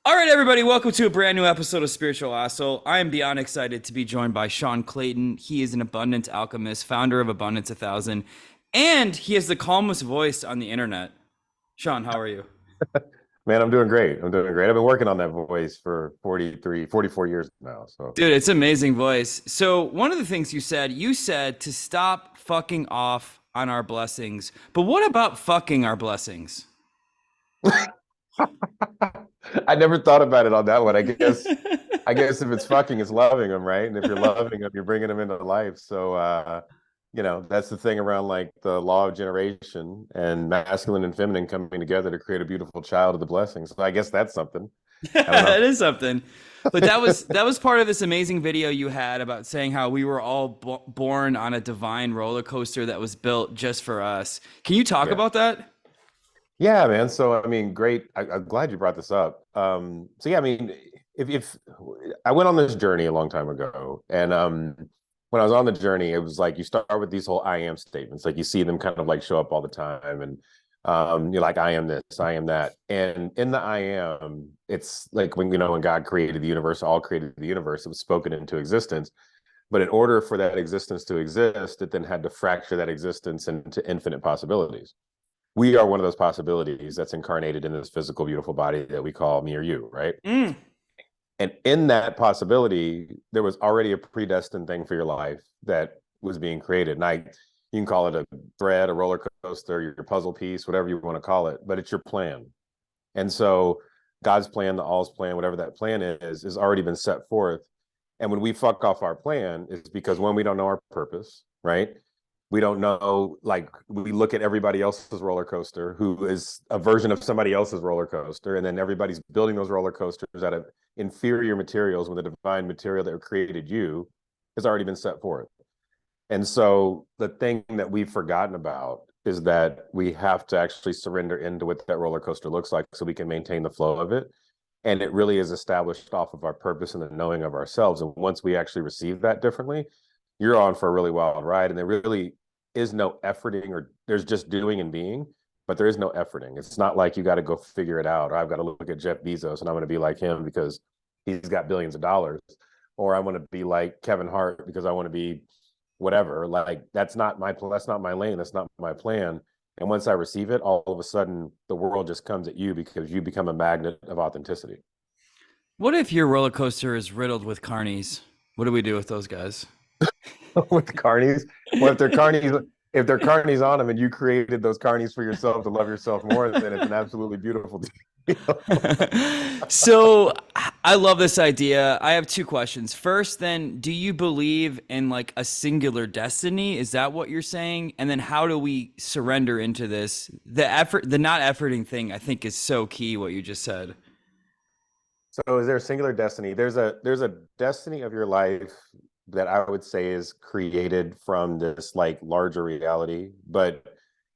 All right, everybody, welcome to a brand new episode of Spiritual Asshole. I am beyond excited to be joined by Sean Clayton. He is an abundance alchemist, founder of Abundance 1000, and he has the calmest voice on the internet. Sean, how are you? Man, I'm doing great. I'm doing great. I've been working on that voice for 43, 44 years now. So, Dude, it's an amazing voice. So, one of the things you said to stop fucking off on our blessings. But what about fucking our blessings? I never thought about it on that one. I guess if it's fucking, it's loving them, right? And if you're loving them, you're bringing them into life. So, that's the thing around like the law of generation and masculine and feminine coming together to create a beautiful child of the blessings. So I guess that's something. I don't That know. is something. But that was part of this amazing video you had about saying how we were all born on a divine roller coaster that was built just for us. Can you talk Yeah. about that? Yeah, man. So I mean, great. I'm glad you brought this up. So yeah, I mean, if I went on this journey a long time ago, and when I was on the journey, it was like you start with these whole I am statements, like you see them kind of like show up all the time, and you're like, I am this, I am that, and in the I am, it's like when God created the universe, all created the universe, it was spoken into existence. But in order for that existence to exist, it then had to fracture that existence into infinite possibilities. We are one of those possibilities that's incarnated in this physical, beautiful body that we call me or you, right? Mm. And in that possibility, there was already a predestined thing for your life that was being created. And you can call it a thread, a roller coaster, your puzzle piece, whatever you want to call it, but it's your plan. And so God's plan, the all's plan, whatever that plan is, has already been set forth. And when we fuck off our plan, it's because when we don't know our purpose, right? We don't know, like we look at everybody else's roller coaster, who is a version of somebody else's roller coaster, and then everybody's building those roller coasters out of inferior materials when the divine material that created you has already been set forth. And so the thing that we've forgotten about is that we have to actually surrender into what that roller coaster looks like so we can maintain the flow of it. And it really is established off of our purpose and the knowing of ourselves. And once we actually receive that differently, you're on for a really wild ride. And there really is no efforting, or there's just doing and being, but there is no efforting. It's not like you got to go figure it out. Or I've got to look at Jeff Bezos and I'm going to be like him because he's got billions of dollars. Or I want to be like Kevin Hart because I want to be whatever. Like that's not my lane. That's not my plan. And once I receive it, all of a sudden the world just comes at you because you become a magnet of authenticity. What if your roller coaster is riddled with carnies? What do we do with those guys? With the carnies. Well, if they're carnies on them and you created those carnies for yourself to love yourself more, then it's an absolutely beautiful deal. So I love this idea. I have two questions. First, then, do you believe in like a singular destiny? Is that what you're saying? And then how do we surrender into this? The not efforting thing, I think is so key what you just said. So is there a singular destiny? There's a destiny of your life that I would say is created from this like larger reality, but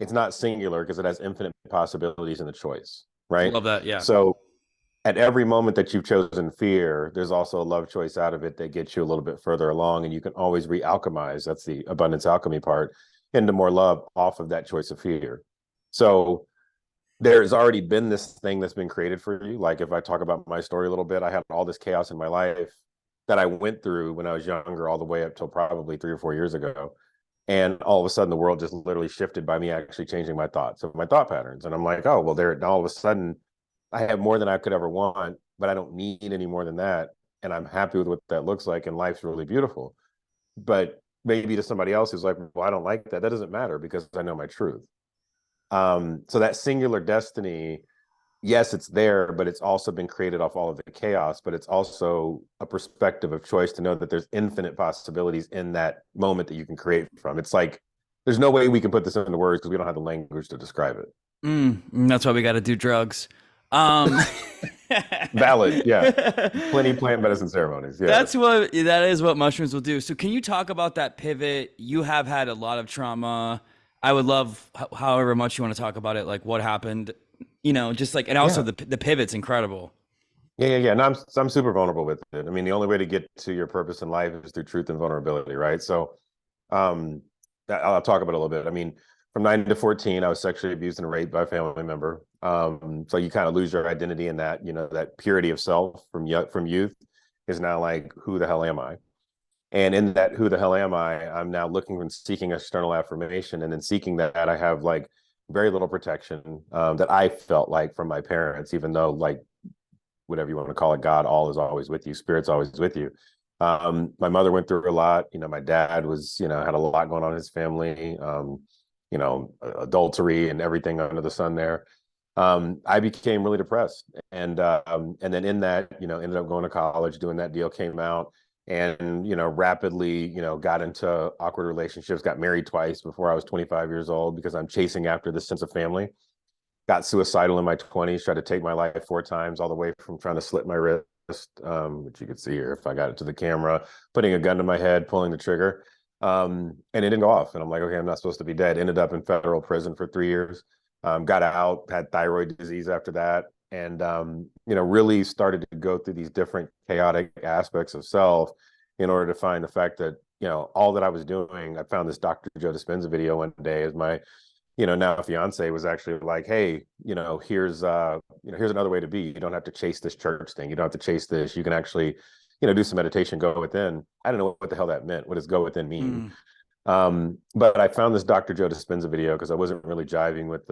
it's not singular because it has infinite possibilities in the choice, right? Love that. Yeah. So at every moment that you've chosen fear, there's also a love choice out of it that gets you a little bit further along, and you can always re-alchemize. That's the abundance alchemy part into more love off of that choice of fear. So there's already been this thing that's been created for you. Like if I talk about my story a little bit, I had all this chaos in my life that I went through when I was younger, all the way up till probably 3 or 4 years ago. And all of a sudden, the world just literally shifted by me actually changing my thoughts of my thought patterns. And I'm like, oh, well, there, all of a sudden, I have more than I could ever want, but I don't need any more than that. And I'm happy with what that looks like. And life's really beautiful. But maybe to somebody else who's like, well, I don't like that. That doesn't matter because I know my truth. So that singular destiny, yes, it's there, but it's also been created off all of the chaos. But it's also a perspective of choice to know that there's infinite possibilities in that moment that you can create from. It's like there's no way we can put this into words because we don't have the language to describe it. That's why we got to do drugs. Um, Valid, yeah. Plenty plant medicine ceremonies, That's yes. what that is what mushrooms will do. So can you talk about that pivot? You have had a lot of trauma. I would love however much you want to talk about it, like what happened, just like, and also Yeah. the pivot's incredible. Yeah. No, I'm super vulnerable with it. I mean, the only way to get to your purpose in life is through truth and vulnerability, right? So, I'll talk about it a little bit. I mean, from 9 to 14, I was sexually abused and raped by a family member. So you kind of lose your identity in that, you know, that purity of self from youth is now like, who the hell am I? And in that, who the hell am I? I'm now looking and seeking external affirmation, and then seeking that I have like very little protection that I felt like from my parents, even though like whatever you want to call it, God, all is always with you, spirit's always with you. My mother went through a lot. You know, my dad was, you know, had a lot going on in his family. You know, adultery and everything under the sun there. I became really depressed, and then in that, you know, ended up going to college, doing that deal, came out, and you know, rapidly, you know, got into awkward relationships, got married twice before I was 25 years old because I'm chasing after this sense of family. Got suicidal in my 20s, tried to take my life 4 times, all the way from trying to slit my wrist, which you can see here if I got it to the camera, putting a gun to my head, pulling the trigger. And it didn't go off. And I'm like, okay, I'm not supposed to be dead. Ended up in federal prison for 3 years. Got out, had thyroid disease after that, and you know, really started to go through these different chaotic aspects of self in order to find the fact that, you know, all that I was doing. I found this Dr. Joe Dispenza video one day as my, you know, now fiance was actually like, hey, you know, here's another way to be. You don't have to chase this church thing. You don't have to chase this. You can actually, you know, do some meditation, go within. I don't know what the hell that meant. What does go within mean? Mm. But I found this Dr. Joe Dispenza video because I wasn't really jiving with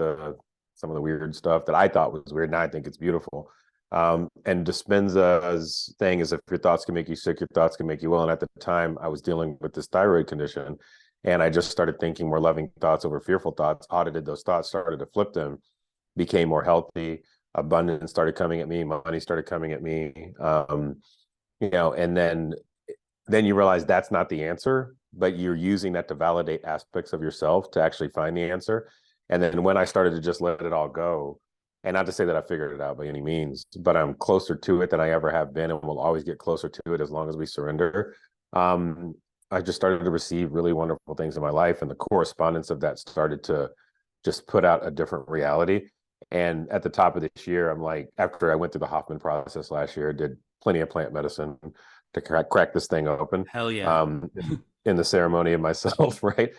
some of the weird stuff that I thought was weird. Now I think it's beautiful. And Dispenza's thing is, if your thoughts can make you sick, your thoughts can make you well. And at the time, I was dealing with this thyroid condition, and I just started thinking more loving thoughts over fearful thoughts, audited those thoughts, started to flip them, became more healthy, abundance started coming at me, money started coming at me. You know, and then you realize that's not the answer, but you're using that to validate aspects of yourself to actually find the answer. And then when I started to just let it all go, and not to say that I figured it out by any means, but I'm closer to it than I ever have been, and will always get closer to it as long as we surrender. I just started to receive really wonderful things in my life, and the correspondence of that started to just put out a different reality. And at the top of this year, I'm like, after I went through the Hoffman process last year, did plenty of plant medicine to crack this thing open. Hell yeah. In the ceremony of myself, right?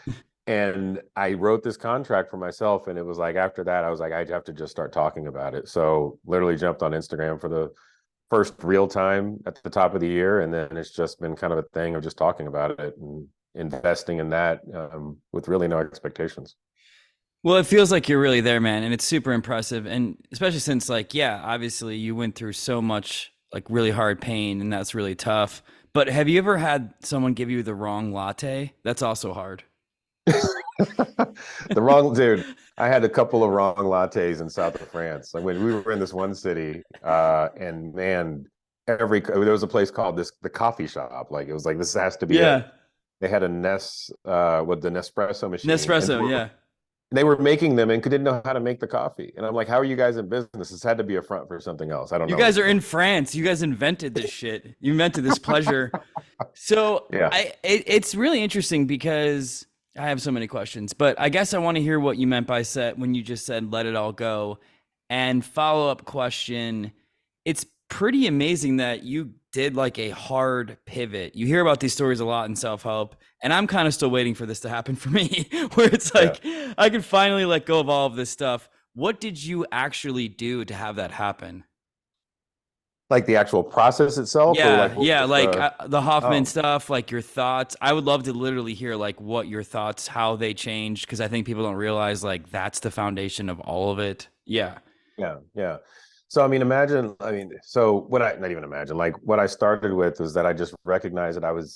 And I wrote this contract for myself, and it was like, after that, I was like, I have to just start talking about it. So literally jumped on Instagram for the first real time at the top of the year, and then it's just been kind of a thing of just talking about it and investing in that with really no expectations. Well, it feels like you're really there, man, and it's super impressive. And especially since, like, yeah, obviously you went through so much, like, really hard pain, and that's really tough. But have you ever had someone give you the wrong latte? That's also hard. The wrong dude. I had a couple of wrong lattes in south of France. Like when we were in this one city, and man, there was a place called the coffee shop. Like it was like, this has to be it. Yeah. They had a with the Nespresso machine, and Nespresso, yeah. they were making them and didn't know how to make the coffee. And I'm like, how are you guys in business? This had to be a front for something else. I don't You know. guys are in France. You guys invented this shit. You invented this pleasure. So Yeah. it's really interesting because I have so many questions, but I guess I want to hear what you meant by when you just said let it all go. And follow-up question, it's pretty amazing that you did like a hard pivot. You hear about these stories a lot in self-help, and I'm kind of still waiting for this to happen for me, where it's like, yeah, I can finally let go of all of this stuff. What did you actually do to have that happen? Like the actual process itself, or Yeah, like yeah, like the Hoffman oh, stuff, like your thoughts. I would love to literally hear like what your thoughts, how they changed, because I think people don't realize like that's the foundation of all of it. Yeah. yeah. So I mean, so what I not even imagine, like what I started with was that I just recognized that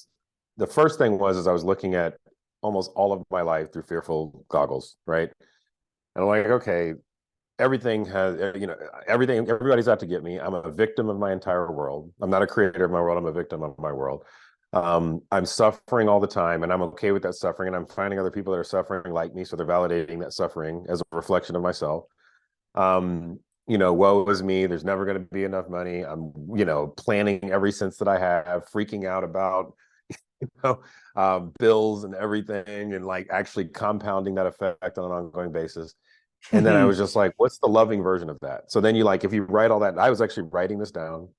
the first thing was I was looking at almost all of my life through fearful goggles, right? And I'm like, okay, everything has, everybody's out to get me. I'm a victim of my entire world. I'm not a creator of my world. I'm a victim of my world. I'm suffering all the time, and I'm okay with that suffering. And I'm finding other people that are suffering like me, so they're validating that suffering as a reflection of myself. Woe is me. There's never going to be enough money. I'm, planning every cent that I have, freaking out about, bills and everything, and like actually compounding that effect on an ongoing basis. And then I was just like, what's the loving version of that? So then if you write all that, I was actually writing this down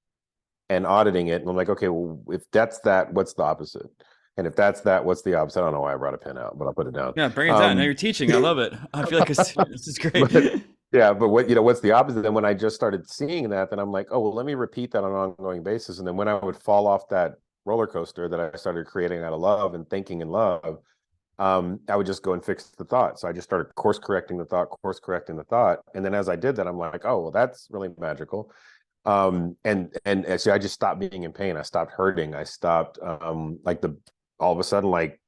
and auditing it. And I'm like, okay, well, if that's that, what's the opposite? And if that's that, what's the opposite? I don't know why I brought a pen out, but I'll put it down. Yeah, bring it down. Now Um, you're teaching. I love it. I feel like this is great. but yeah, but what's the opposite? Then when I just started seeing that, then I'm like, oh, well, let me repeat that on an ongoing basis. And then when I would fall off that roller coaster that I started creating out of love and thinking in love, I would just go and fix the thought. So I just started course correcting the thought, course correcting the thought. And then as I did that, I'm like, oh, well, that's really magical. And so I just stopped being in pain. I stopped hurting. I stopped all of a sudden, like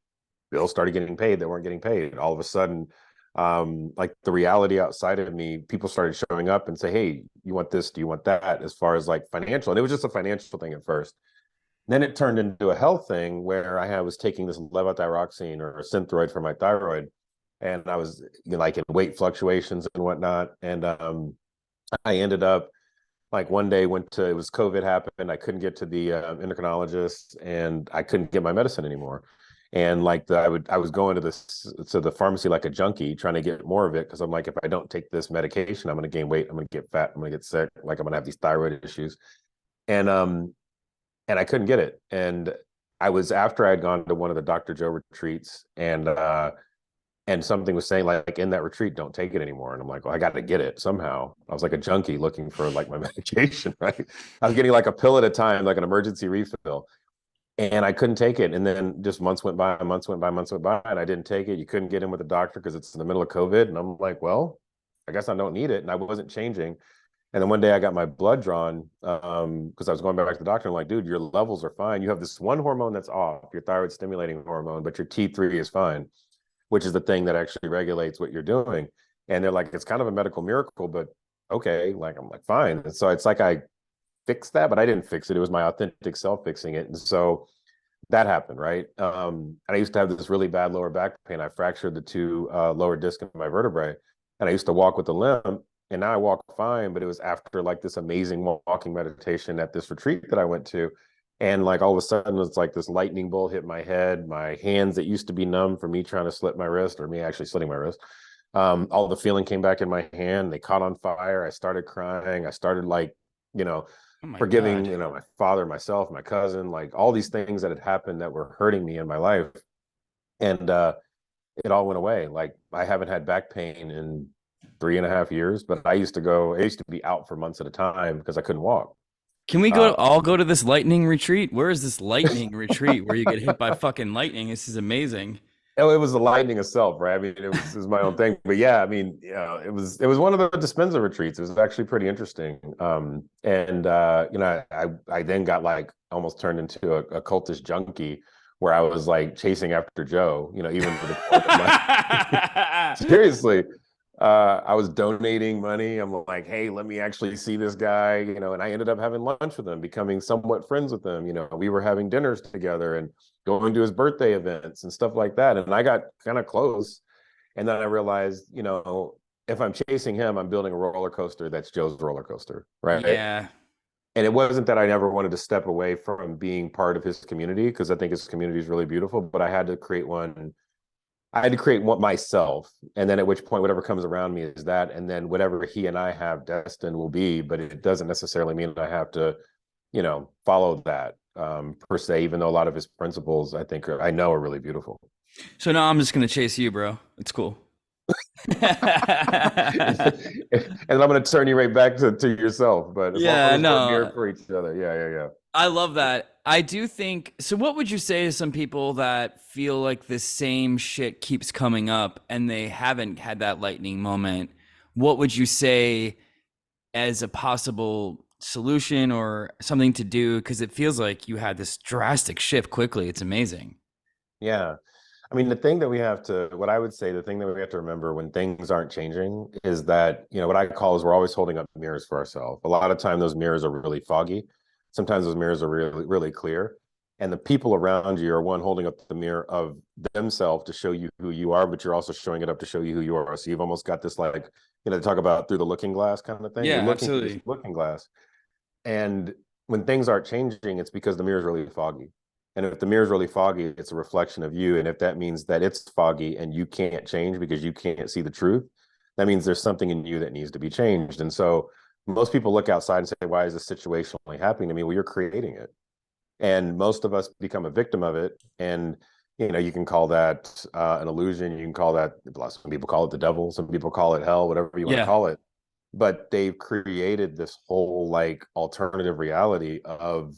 bills started getting paid that weren't getting paid. All of a sudden, like the reality outside of me, people started showing up and say, hey, you want this? Do you want that? As far as like financial. And it was just a financial thing at first. Then it turned into a health thing where was taking this levothyroxine or a synthroid for my thyroid. And I was, like in weight fluctuations and whatnot. And I ended up like one day it was COVID happened. I couldn't get to the endocrinologist and I couldn't get my medicine anymore. And like I was going to the pharmacy like a junkie trying to get more of it because I'm like, if I don't take this medication, I'm going to gain weight. I'm going to get fat. I'm going to get sick. Like I'm going to have these thyroid issues. And and I couldn't get it. And I was after I had gone to one of the Dr. Joe retreats and something was saying like in that retreat, don't take it anymore. And I'm like, well, I got to get it somehow. I was like a junkie looking for like my medication, right? I was getting like a pill at a time, like an emergency refill. And I couldn't take it. And then just months went by, months went by, months went by, and I didn't take it. You couldn't get in with the doctor because it's in the middle of COVID. And I'm like, well, I guess I don't need it. And I wasn't changing. And then one day I got my blood drawn because I was going back to the doctor. I'm like, dude, your levels are fine. You have this one hormone that's off, your thyroid stimulating hormone, but your T3 is fine, which is the thing that actually regulates what you're doing. And they're like, it's kind of a medical miracle, but okay. Like, I'm like, fine. And so it's like I fixed that, but I didn't fix it. It was my authentic self fixing it. And so that happened, right? And I used to have this really bad lower back pain. I fractured the two lower disc in my vertebrae, and I used to walk with a limp. And now I walk fine, but it was after like this amazing walking meditation at this retreat that I went to. And like all of a sudden, it's like this lightning bolt hit my head. My hands that used to be numb from me trying to slit my wrist or me actually slitting my wrist. All the feeling came back in my hand. They caught on fire. I started crying. I started like, you know, Oh my forgiving, God. my father, myself, my cousin, like all these things that had happened that were hurting me in my life. And it all went away. Like I haven't had back pain in 3.5 years, but I used to be out for months at a time because I couldn't walk. Can we Uh, go to this lightning retreat? Where is this lightning retreat where you get hit by fucking lightning? This is amazing. Oh, it was the lightning itself, right? I mean, it was my own thing, but yeah, I mean, it was one of the Dispenza retreats. It was actually pretty interesting. And I then got like almost turned into a cultist junkie where I was like chasing after Joe, even to the point of like seriously, I was donating money. I'm like, hey, let me actually see this guy, and I ended up having lunch with him, becoming somewhat friends with him. We were having dinners together and going to his birthday events and stuff like that. And I got kind of close. And then I realized, if I'm chasing him, I'm building a roller coaster that's Joe's roller coaster, right? Yeah. And it wasn't that I never wanted to step away from being part of his community because I think his community is really beautiful, but I had to create one. I had to create one myself, and then at which point, whatever comes around me is that, and then whatever he and I have destined will be. But it doesn't necessarily mean I have to, follow that per se. Even though a lot of his principles, I know are really beautiful. So now I'm just gonna chase you, bro. It's cool. And I'm going to turn you right back to yourself. But as long Yeah, as we're here no. for each other, yeah. I love that. I do think so. What would you say to some people that feel like the same shit keeps coming up and they haven't had that lightning moment? What would you say as a possible solution or something to do? Because it feels like you had this drastic shift quickly. It's amazing. Yeah. I mean, what I would say, the thing that we have to remember when things aren't changing is that, what I call is we're always holding up mirrors for ourselves. A lot of time, those mirrors are really foggy. Sometimes those mirrors are really, really clear. And the people around you are one holding up the mirror of themselves to show you who you are, but you're also showing it up to show you who you are. So you've almost got this like, they talk about through the looking glass kind of thing. You're Yeah, looking through this absolutely. looking glass. And when things aren't changing, it's because the mirror is really foggy. And if the mirror is really foggy, it's a reflection of you. And if that means that it's foggy and you can't change because you can't see the truth, that means there's something in you that needs to be changed. And so most people look outside and say, why is this situation only happening to me? Well, you're creating it. And most of us become a victim of it. And you can call that an illusion. You can call that, some people call it the devil, some people call it hell, whatever you want to Yeah. call it. But they've created this whole like alternative reality of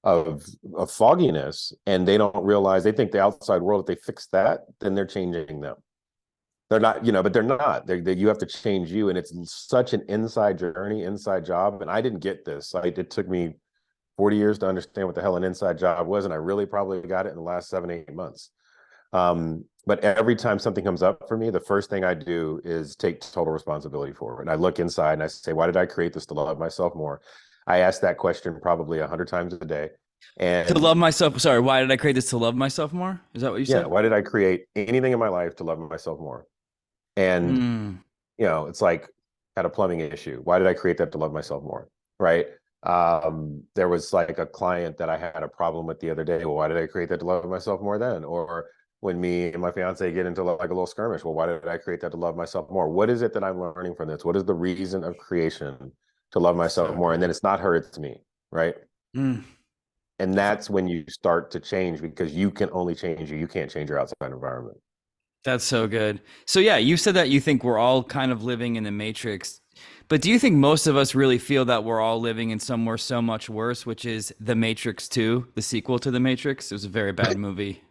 of fogginess, and they don't realize, they think the outside world, if they fix that, then they're changing them. They're not, but they're not. You have to change you, and it's such an inside journey, inside job. And I didn't get this. It took me 40 years to understand what the hell an inside job was, and I really probably got it in the last 7, 8 months. But every time something comes up for me, the first thing I do is take total responsibility for it. And I look inside and I say, why did I create this to love myself more? I ask that question probably 100 times a day. To And love myself. Sorry, why did I create this? To love myself more? Is that what you yeah, said? why did I create anything in my life to love myself more? And Mm. it's like, had a plumbing issue. Why did I create that? To love myself more, right? There was like a client that I had a problem with the other day. Well, why did I create that? To love myself more then? Or when me and my fiance get into like a little skirmish, well, why did I create that? To love myself more? What is it that I'm learning from this? What is the reason of creation to love myself So more? And then good. it's not her, it's me, right? Mm. And that's when you start to change, because you can only change you. You can't change your outside environment. That's so good. So yeah, you said that you think we're all kind of living in the Matrix, but do you think most of us really feel that we're all living in somewhere so much worse, which is The Matrix 2, the sequel to The Matrix? It was a very bad movie.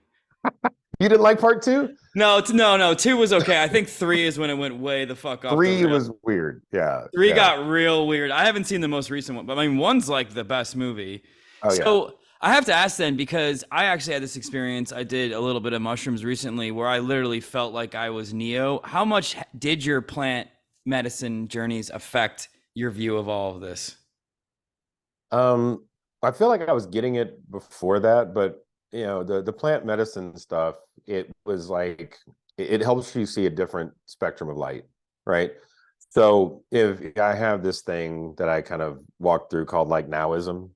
You didn't like part two? No, no. 2 was okay. I think 3 is when it went way the fuck off the Three rail. was weird. Yeah. 3 Yeah. got real weird. I haven't seen the most recent one, but I mean, 1's like the best movie. Oh, yeah. So I have to ask then, because I actually had this experience. I did a little bit of mushrooms recently where I literally felt like I was Neo. How much did your plant medicine journeys affect your view of all of this? Um, I feel like I was getting it before that, but the plant medicine stuff, it was like it helps you see a different spectrum of light, right? So if I have this thing that I kind of walk through called like nowism,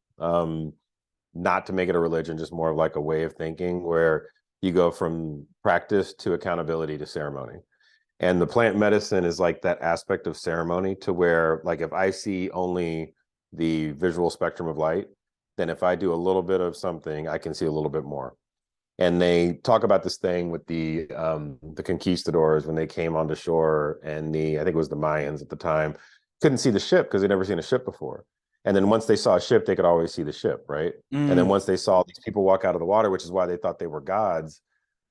not to make it a religion, just more of like a way of thinking where you go from practice to accountability to ceremony. And the plant medicine is like that aspect of ceremony, to where like if I see only the visual spectrum of light, then if I do a little bit of something, I can see a little bit more. And they talk about this thing with the conquistadors when they came onto shore, and I think it was the Mayans at the time, couldn't see the ship because they'd never seen a ship before. And then once they saw a ship, they could always see the ship, right? And then Mm, once they saw these people walk out of the water, which is why they thought they were gods,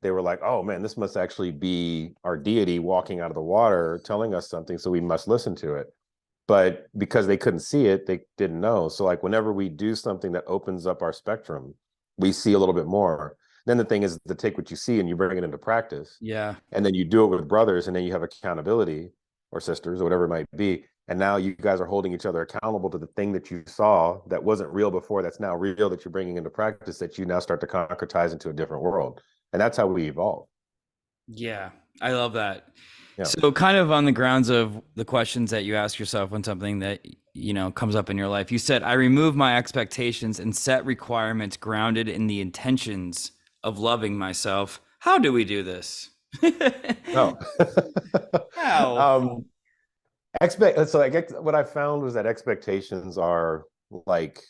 they were like, oh man, this must actually be our deity walking out of the water telling us something, so we must listen to it. But because they couldn't see it, they didn't know. So like whenever we do something that opens up our spectrum, we see a little bit more. Then the thing is to take what you see and you bring it into practice. yeah. And then you do it with brothers, and then you have accountability, or sisters, or whatever it might be. And now you guys are holding each other accountable to the thing that you saw that wasn't real before, that's now real, that you're bringing into practice, that you now start to concretize into a different world. And that's how we evolve. Yeah, I love that. Yeah. So, kind of on the grounds of the questions that you ask yourself when something that comes up in your life, you said, "I remove my expectations and set requirements grounded in the intentions of loving myself." How do we do this? Oh. How? um, so I guess what I found was that expectations are like,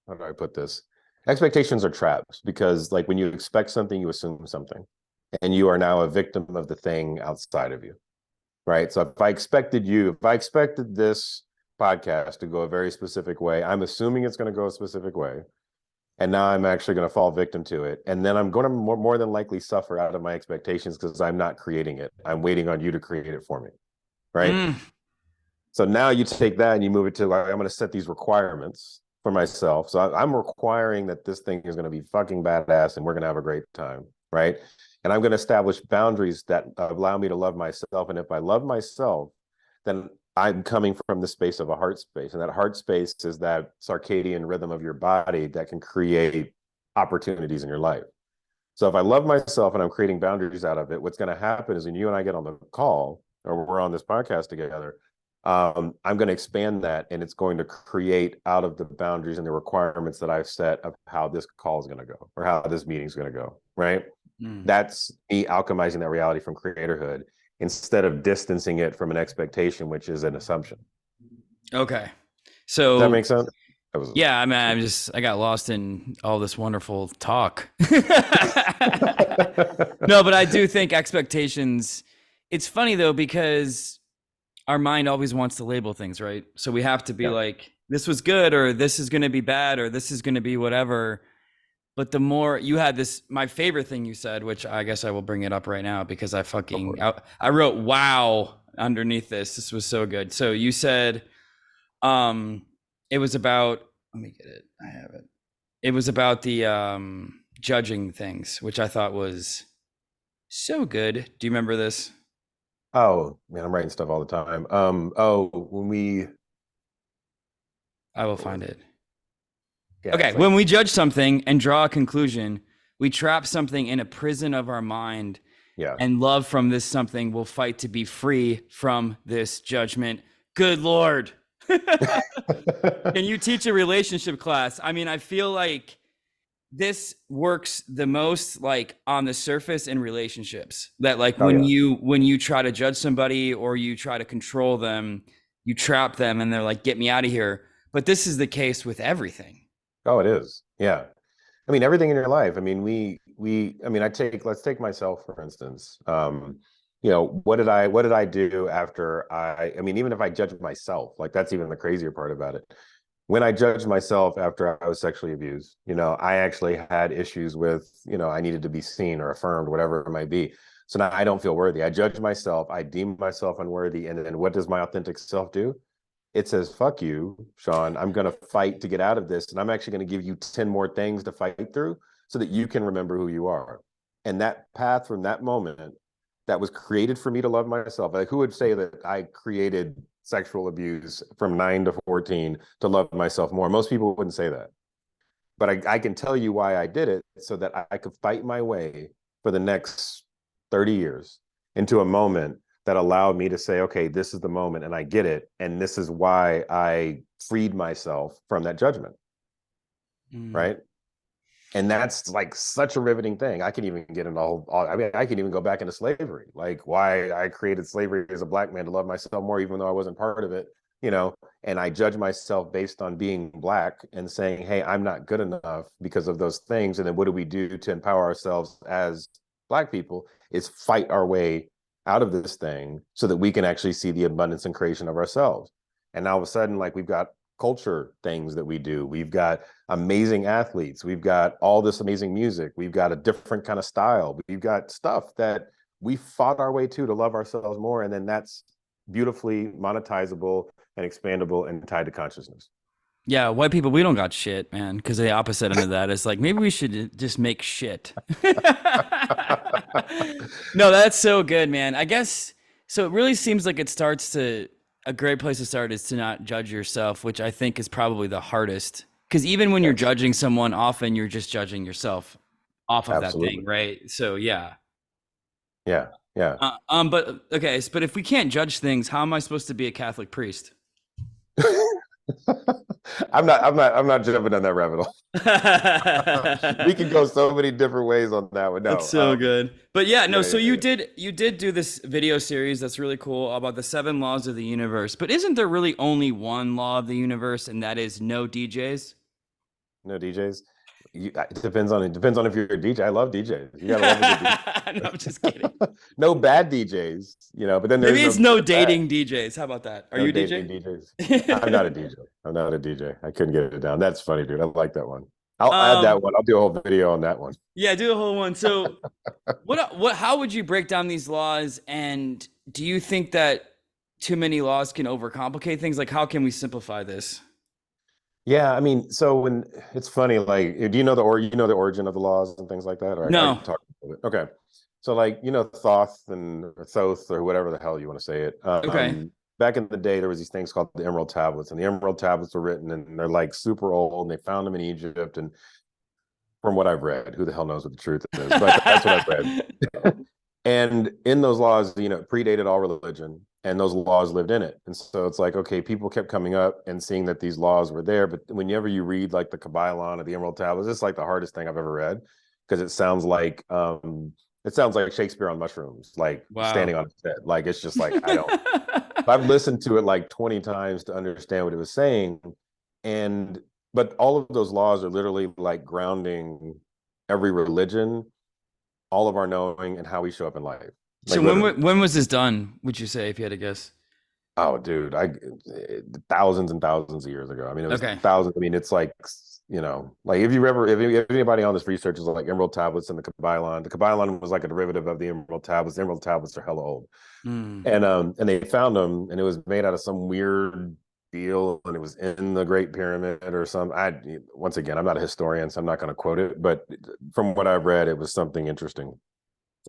how do I put this? Expectations are traps, because like when you expect something, you assume something, and you are now a victim of the thing outside of you, right? So if I expected this podcast to go a very specific way, I'm assuming it's going to go a specific way. And now I'm actually going to fall victim to it. And then I'm going to more than likely suffer out of my expectations, because I'm not creating it. I'm waiting on you to create it for me, right? Mm, So now you take that and you move it to like, I'm going to set these requirements for myself. So I'm requiring that this thing is going to be fucking badass and we're going to have a great time, right? And I'm going to establish boundaries that allow me to love myself. And if I love myself, then I'm coming from the space of a heart space. And that heart space is that circadian rhythm of your body that can create opportunities in your life. So if I love myself and I'm creating boundaries out of it, what's going to happen is when you and I get on the call, or we're on this podcast together, I'm going to expand that, and it's going to create out of the boundaries and the requirements that I've set of how this call is going to go, or how this meeting is going to go, right? mm. That's me alchemizing that reality from creatorhood, instead of distancing it from an expectation, which is an assumption. Okay. Does that So make sense? That was Yeah, I mean, I got lost in all this wonderful talk. No, but I do think expectations. It's funny though, because our mind always wants to label things, right? So we have to be yeah, like, this was good, or this is going to be bad, or this is going to be whatever. But the more you had this, my favorite thing you said, which I guess I will bring it up right now because go for it. I wrote wow underneath this. This was so good. So you said, um, it was about, let me get it. I have it. It was about the judging things, which I thought was so good. Do you remember this? Oh man, I'm writing stuff all the time. Oh, when we, I will what was find it? it. Yeah, Okay, it's like, when we judge something and draw a conclusion, we trap something in a prison of our mind, yeah. and love from this something will fight to be free from this judgment. Good Lord. Can you teach a relationship class? I mean, I feel like this works the most like on the surface in relationships, that like Oh yeah. when you try to judge somebody or you try to control them, you trap them and they're like, get me out of here. But this is the case with everything. Oh, it is. Yeah. I mean, everything in your life. I mean, I mean, let's take myself, for instance. What did I do after I mean, even if I judge myself, like that's even the crazier part about it. When I judged myself after I was sexually abused, I actually had issues with, I needed to be seen or affirmed, whatever it might be. So now I don't feel worthy. I judge myself, I deem myself unworthy. And then what does my authentic self do? It says, fuck you, Sean. I'm going to fight to get out of this. And I'm actually going to give you 10 more things to fight through so that you can remember who you are. And that path from that moment that was created for me to love myself. Like, who would say that I created sexual abuse from 9 to 14 to love myself more? Most people wouldn't say that. But I can tell you why I did it so that I could fight my way for the next 30 years into a moment that allowed me to say, okay, this is the moment and I get it. And this is why I freed myself from that judgment. Mm. Right. And that's like such a riveting thing. I can even get into I mean, I can even go back into slavery, like why I created slavery as a black man to love myself more, even though I wasn't part of it, and I judge myself based on being black and saying, hey, I'm not good enough because of those things. And then what do we do to empower ourselves as black people is fight our way out of this thing so that we can actually see the abundance and creation of ourselves. And now all of a sudden, like we've got culture things that we do. We've got amazing athletes. We've got all this amazing music. We've got a different kind of style. We've got stuff that we fought our way to love ourselves more. And then that's beautifully monetizable and expandable and tied to consciousness. Yeah, white people, we don't got shit, man. Because the opposite end of that is like, maybe we should just make shit. No, that's so good, man. I guess so. It really seems like it starts to a great place to start is to not judge yourself, which I think is probably the hardest. Because even when you're Yes, judging someone, often you're just judging yourself off of that thing, absolutely. right? So yeah. Yeah, yeah. But okay, but if we can't judge things, how am I supposed to be a Catholic priest? I'm not jumping on that rabbit hole. We can go so many different ways on that one. That's No. so good. But yeah, no, Yeah, so yeah, yeah. you did do this video series that's really cool about the seven laws of the universe. But isn't there really only one law of the universe, and that is no DJs? No DJs. It depends on if you're a DJ. I love DJs. You gotta love a good No, I'm just kidding. DJ. No bad DJs, but then there's Maybe no it's good no or bad. dating DJs. How about that? Are No you a dating DJ? DJs. I'm not a DJ. I'm not a DJ. I couldn't get it down. That's funny, dude. I like that one. I'll add that Um, one. I'll do a whole video on that one. yeah, do the whole one. So how would you break down these laws, and do you think that too many laws can overcomplicate things? Like how can we simplify this? Yeah, I mean, so when it's funny, like, do you know the origin of the laws and things like that? Or I No. can talk about it. Okay. So like, Thoth and or Thoth or whatever the hell you want to say it. Okay. Back in the day, there was these things called the Emerald Tablets, and the Emerald Tablets were written and they're like super old, and they found them in Egypt. And from what I've read, who the hell knows what the truth is? But that's what I've read. And in those laws, predated all religion, and those laws lived in it. And so it's like, okay, people kept coming up and seeing that these laws were there. But whenever you read like the Kabbalah or the Emerald Tablets, it's like the hardest thing I've ever read because it sounds like Shakespeare on mushrooms, like Wow. standing on his head. Like it's just like I don't. I've listened to it like 20 times to understand what it was saying, and but all of those laws are literally like grounding every religion, all of our knowing, and how we show up in life. So Like literally. when was this done? Would you say if you had to guess? Oh, dude, thousands and thousands of years ago. I mean, it was Okay. thousands. I mean, it's like, like if anybody on this research is like Emerald Tablets and the Kabbalah was like a derivative of the Emerald Tablets. The Emerald Tablets are hella old, Mm. and they found them, and it was made out of some weird deal, and it was in the Great Pyramid or some. Once again, I'm not a historian, so I'm not going to quote it, but from what I've read, it was something interesting,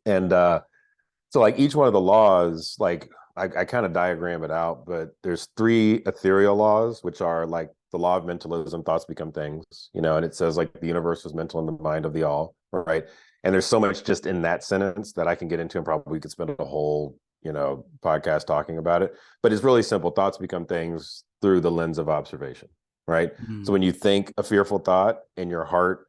and so like each one of the laws, like I kind of diagram it out, but there's three ethereal laws, which are like the law of mentalism, thoughts become things, and it says like the universe is mental in the mind of the all, right? And there's so much just in that sentence that I can get into, and probably we could spend a whole, podcast talking about it. But it's really simple. Thoughts become things through the lens of observation, right? So Mm. when you think a fearful thought and your heart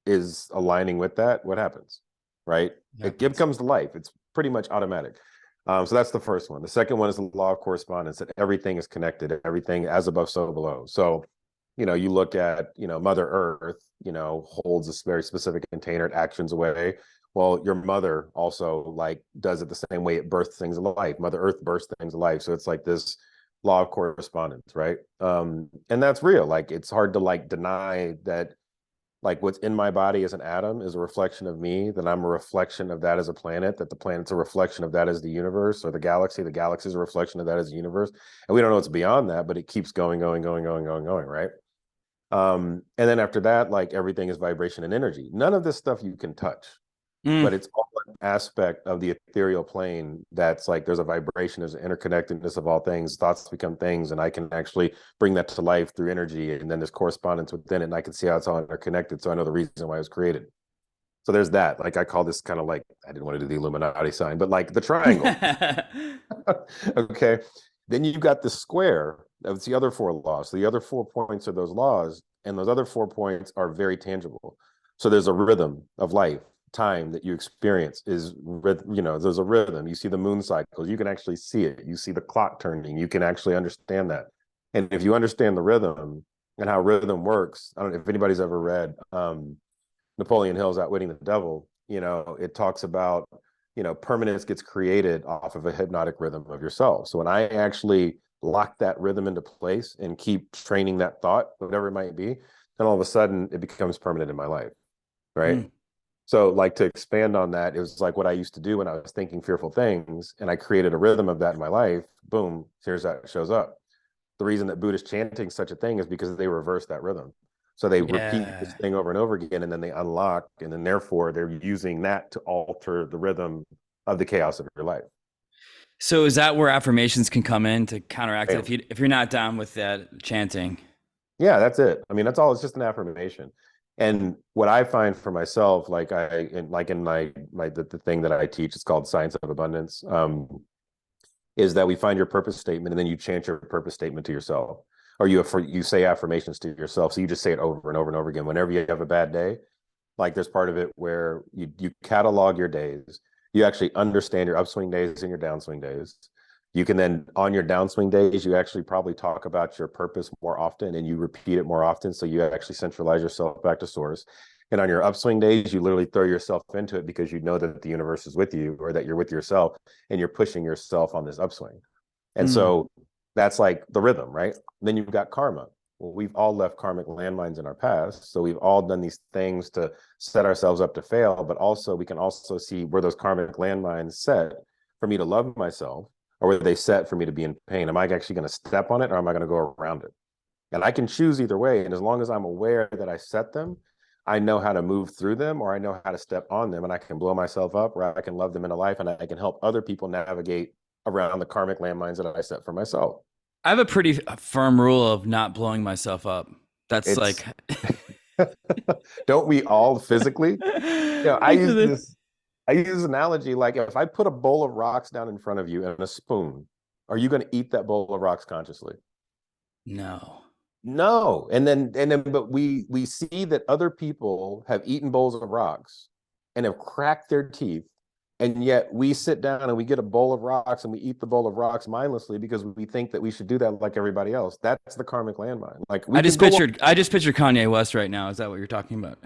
is aligning with that, what happens? Right? It Happens. comes to life. It's pretty much automatic. So that's the first one. The second one is the law of correspondence, that everything is connected, everything as above, so below. So, you look at, Mother Earth, holds this very specific container, it actions away. Well, your mother also like does it the same way, it births things alive. Mother Earth births things alive. So it's like this law of correspondence, right? And that's real. Like it's hard to like deny that like what's in my body as an atom is a reflection of me, that I'm a reflection of that as a planet, that the planet's a reflection of that as the universe, or the galaxy is a reflection of that as the universe. And we don't know what's beyond that, but it keeps going, going, going, going, going, going, right? And then after that, like everything is vibration and energy. None of this stuff you can touch, Mm. but it's all an aspect of the ethereal plane that's like there's a vibration, there's an interconnectedness of all things. Thoughts become things, and I can actually bring that to life through energy, and then there's correspondence within it, and I can see how it's all interconnected, so I know the reason why it was created. So there's that. Like I call this kind of like, I didn't want to do the Illuminati sign, but like the triangle. Okay. Then you've got the square. That's the other four laws. So the other 4 points are those laws, and those other 4 points are very tangible. So there's a rhythm of life, time that you experience is, there's a rhythm. You see the moon cycles, you can actually see it. You see the clock turning, you can actually understand that. And if you understand the rhythm and how rhythm works, I don't know if anybody's ever read Napoleon Hill's Outwitting the Devil. It talks about, permanence gets created off of a hypnotic rhythm of yourself. So when I actually lock that rhythm into place and keep training that thought, whatever it might be, then all of a sudden it becomes permanent in my life. Right. Mm. So, like, to expand on that, it was like what I used to do when I was thinking fearful things, and I created a rhythm of that in my life. Boom, here's that shows up. The reason that Buddhist chanting is such a thing is because they reverse that rhythm. So they repeat this Yeah. thing over and over again, and then they unlock, and then therefore they're using that to alter the rhythm of the chaos of your life. So is that where affirmations can come in to counteract it Bam. if you're not down with that chanting? Yeah, that's it. I mean, that's all. It's just an affirmation. And what I find for myself, like in the thing that I teach, it's called Science of Abundance. Is that we find your purpose statement, and then you chant your purpose statement to yourself, or you say affirmations to yourself. So you just say it over and over and over again. Whenever you have a bad day, like there's part of it where you catalog your days. You actually understand your upswing days and your downswing days. You can then, on your downswing days, you actually probably talk about your purpose more often, and you repeat it more often. So you actually centralize yourself back to source. And on your upswing days, you literally throw yourself into it because you know that the universe is with you, or that you're with yourself, and you're pushing yourself on this upswing. And Mm. so that's like the rhythm, right? Then you've got karma. Well, we've all left karmic landmines in our past. So we've all done these things to set ourselves up to fail, but also we can also see where those karmic landmines set for me to love myself, or were they set for me to be in pain? Am I actually going to step on it, or am I going to go around it? And I can choose either way. And as long as I'm aware that I set them, I know how to move through them, or I know how to step on them, and I can blow myself up, or I can love them into life, and I can help other people navigate around the karmic landmines that I set for myself. I have a pretty firm rule of not blowing myself up. That's like It's don't we all physically? I like use the this. I use this analogy like if I put a bowl of rocks down in front of you and a spoon, are you going to eat that bowl of rocks consciously? no. No. And then but we see that other people have eaten bowls of rocks and have cracked their teeth And yet we sit down and we get a bowl of rocks and we eat the bowl of rocks mindlessly because we think that we should do that like everybody else. That's the karmic landmine. Like we could go I just pictured Kanye West right now. Is that what you're talking about?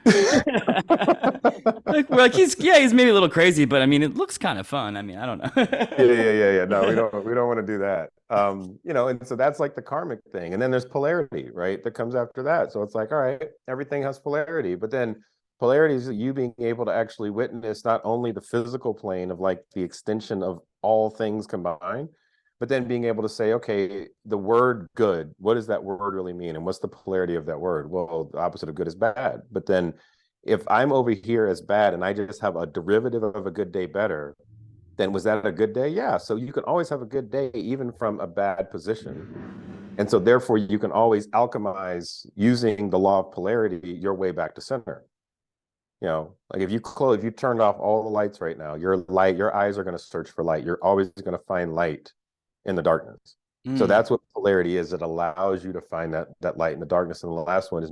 on. Like he's maybe a little crazy, but I mean, it looks kind of fun. I mean, I don't know. Yeah. No, we don't want to do that. And so that's like the karmic thing. And then there's polarity, right? That comes after that. So it's like, all right, everything has polarity, but then polarity is you being able to actually witness not only the physical plane of like the extension of all things combined, but then being able to say, okay, the word good, what does that word really mean? And what's the polarity of that word? Well, the opposite of good is bad. But then if I'm over here as bad and I just have a derivative of a good day better, then was that a good day? Yeah. So you can always have a good day, even from a bad position. And so therefore you can always alchemize using the law of polarity your way back to center. Like if you turned off all the lights right now, your eyes are going to search for light. You're always going to find light in the darkness. So Mm. that's what polarity is. It allows you to find that light in the darkness. And the last one is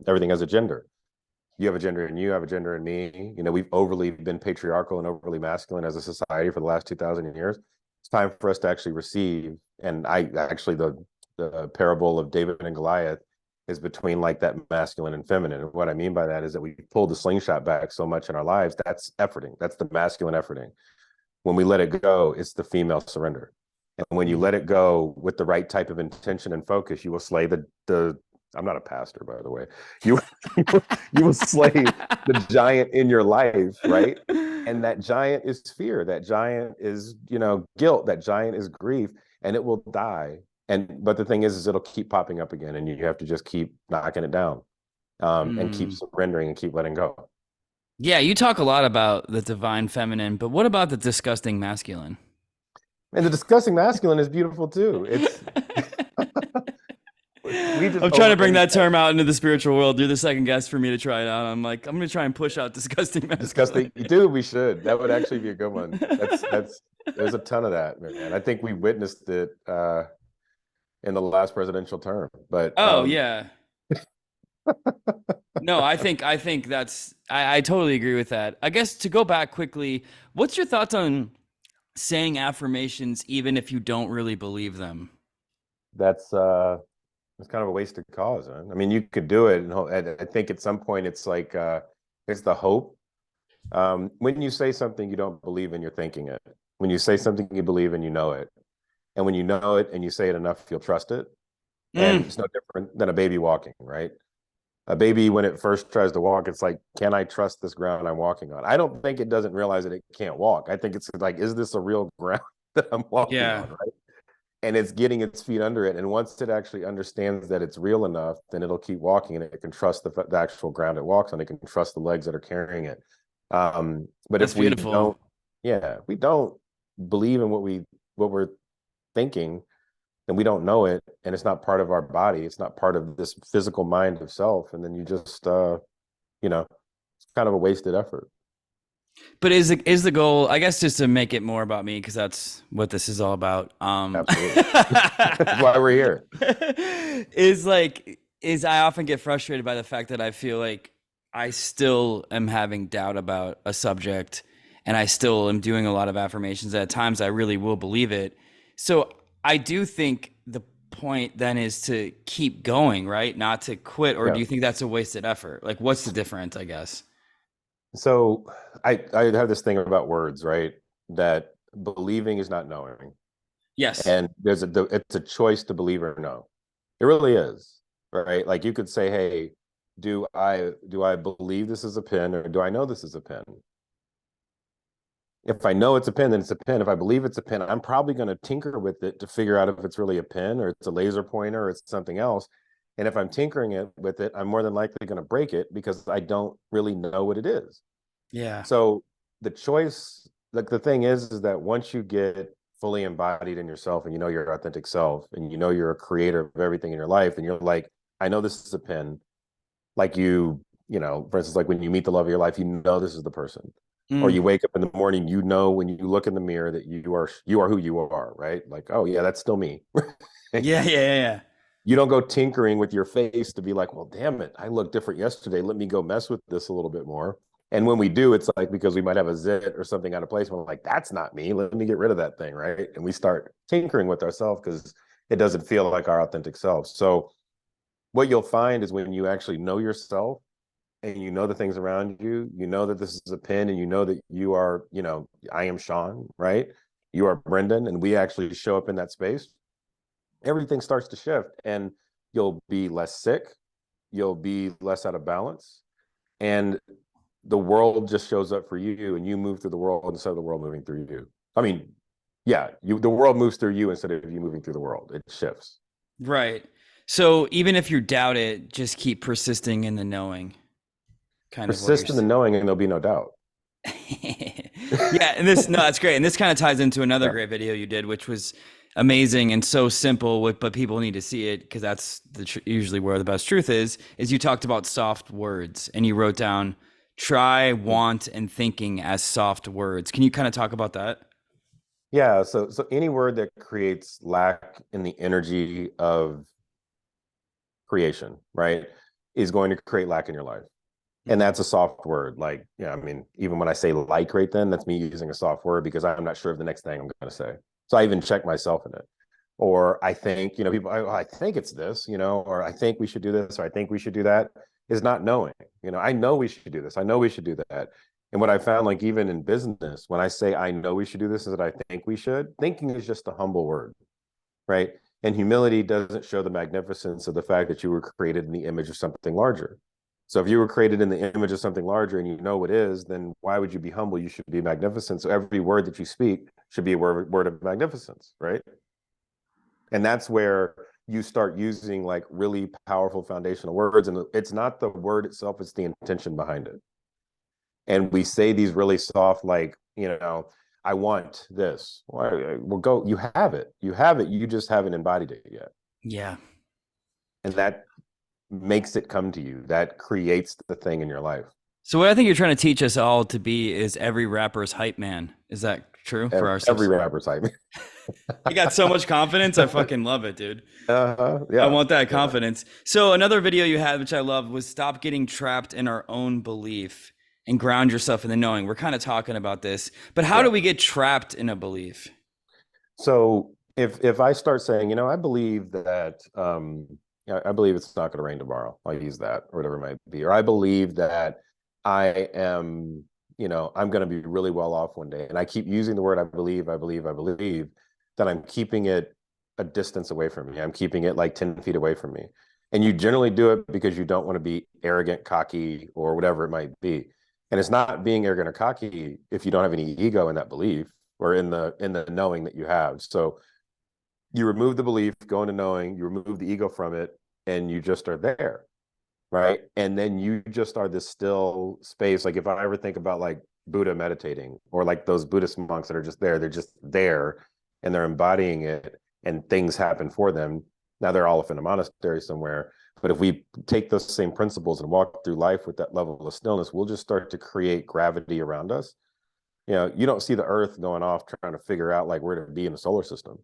everything has a gender. You have a gender and you have a gender and me. We've overly been patriarchal and overly masculine as a society for the last 2,000 years. It's time for us to actually receive. And I actually, the parable of David and Goliath is between like that masculine and feminine. And what I mean by that is that we pulled the slingshot back so much in our lives. That's efforting. That's the masculine efforting. When we let it go, it's the female surrender. And when you let it go with the right type of intention and focus, you will slay the I'm not a pastor, by the way. You you will slay the giant in your life, right? And that giant is fear. That giant is, guilt. That giant is grief, and it will die. But the thing is it'll keep popping up again, and you have to just keep knocking it down, and keep Mm. surrendering and keep letting go. Yeah, you talk a lot about the divine feminine, but what about the disgusting masculine? And the disgusting masculine is beautiful too. It's we just I'm trying to bring overthink that that. term out into the spiritual world. You're the second guest for me to try it out. I'm like, I'm gonna try and push out disgusting masculine. Disgusting, dude. We should. That would actually be a good one. That's there's a ton of that, man. I think we witnessed it in the last presidential term. But Oh yeah. No, I think I totally agree with that. I guess to go back quickly, what's your thoughts on saying affirmations even if you don't really believe them? that's it's kind of a wasted cause, man. I mean, you could do it, and I think at some point it's like it's the hope. When you say something you don't believe in, you're thinking it. When you say something you believe in, you know it. And when you know it and you say it enough, you'll trust it. And Mm, it's no different than a baby walking, right? A baby, when it first tries to walk, it's like, can I trust this ground I'm walking on? I don't think it doesn't realize that it can't walk. I think it's like, is this a real ground that I'm walking yeah. on, right? And it's getting its feet under it. And once it actually understands that it's real enough, then it'll keep walking, and it can trust the actual ground it walks on. It can trust the legs that are carrying it. But That's if we beautiful. don't, yeah, we don't believe in what we're thinking, then we don't know it, and it's not part of our body. It's not part of this physical mind of self. And then you just, it's kind of a wasted effort. But is the goal, I guess, just to make it more about me because that's what this is all about. Absolutely. That's why we're here. Is I often get frustrated by the fact that I feel like I still am having doubt about a subject and I still am doing a lot of affirmations. At times I really will believe it. So I do think the point then is to keep going, right? Not to quit. Or do Yeah. you think that's a wasted effort? Like what's the difference, I guess? So I have this thing about words, right? That believing is not knowing. Yes. And it's a choice to believe or no. It really is, right? Like you could say, hey, do I believe this is a pen, or do I know this is a pen? If I know it's a pen, then it's a pen. If I believe it's a pen, I'm probably going to tinker with it to figure out if it's really a pen, or it's a laser pointer, or it's something else. And if I'm tinkering with it, I'm more than likely going to break it because I don't really know what it is. Yeah. So the choice, like the thing is that once you get fully embodied in yourself and you know your authentic self and you know you're a creator of everything in your life, and you're like, I know this is a pen. Like for instance, like when you meet the love of your life, you know this is the person. Or Mm. you wake up in the morning, you know when you look in the mirror that you are who you are, right? Like, oh yeah, that's still me. Yeah. You don't go tinkering with your face to be like, well, damn it, I looked different yesterday. Let me go mess with this a little bit more. And when we do, it's like because we might have a zit or something out of place. We're like, that's not me. Let me get rid of that thing, right? And we start tinkering with ourselves because it doesn't feel like our authentic self. So what you'll find is when you actually know yourself and you know the things around you, you know that this is a pin and you know that you are, I am Sean, right? You are Brendan, and we actually show up in that space. Everything starts to shift and you'll be less sick. You'll be less out of balance. And the world just shows up for you and you move through the world instead of the world moving through you. I mean, yeah, the world moves through you instead of you moving through the world. It shifts. Right. So even if you doubt it, just keep persisting in the knowing, kind of what you're Persist in the saying. knowing and there'll be no doubt. Yeah, and this no, that's great. And this kind of ties into another Yeah. great video you did, which was amazing and so simple, but people need to see it because that's usually where the best truth is. Is you talked about soft words and you wrote down try, want, and thinking as soft words. Can you kind of talk about that? Yeah. So any word that creates lack in the energy of creation, right, is going to create lack in your life. And Mhm. that's a soft word. Like, yeah, I mean, even when I say like right then, that's me using a soft word because I'm not sure of the next thing I'm going to say. So I even check myself in it. Or I think, people, I think it's this, or I think we should do this, or I think we should do that, is not knowing. I know we should do this. I know we should do that. And what I found, like even in business, when I say I know we should do this, is that I think we should. Thinking is just a humble word, right? And humility doesn't show the magnificence of the fact that you were created in the image of something larger. So if you were created in the image of something larger and you know what is, then why would you be humble? You should be magnificent. So every word that you speak should be a word of magnificence, right? And that's where you start using like really powerful foundational words. And it's not the word itself, it's the intention behind it. And we say these really soft, like, I want this. Well, go, you have it. You have it. You just haven't embodied it yet. Yeah. And that makes it come to you. That creates the thing in your life. So what I think you're trying to teach us all to be is every rapper's hype man. Is that true for Every ourselves? rapper type. You got so much confidence. I fucking love it, dude. I Yeah. want that Yeah. confidence. So another video you had, which I love, was stop getting trapped in our own belief and ground yourself in the knowing. We're kind of talking about this, but how do Yeah. we get trapped in a belief? So if I start saying, I believe that I believe it's not going to rain tomorrow. I'll use that or whatever it might be. Or I believe that I am, I'm going to be really well off one day. And I keep using the word I believe, that I'm keeping it a distance away from me. I'm keeping it like 10 feet away from me. And you generally do it because you don't want to be arrogant, cocky, or whatever it might be. And it's not being arrogant or cocky if you don't have any ego in that belief or in the knowing that you have. So you remove the belief, go into knowing, you remove the ego from it, and you just are there, right? And then you just are this still space. Like if I ever think about like Buddha meditating or like those Buddhist monks that are just there, they're just there and they're embodying it and things happen for them. Now they're all up in a monastery somewhere. But if we take those same principles and walk through life with that level of stillness, we'll just start to create gravity around us. You don't see the earth going off trying to figure out like where to be in the solar system.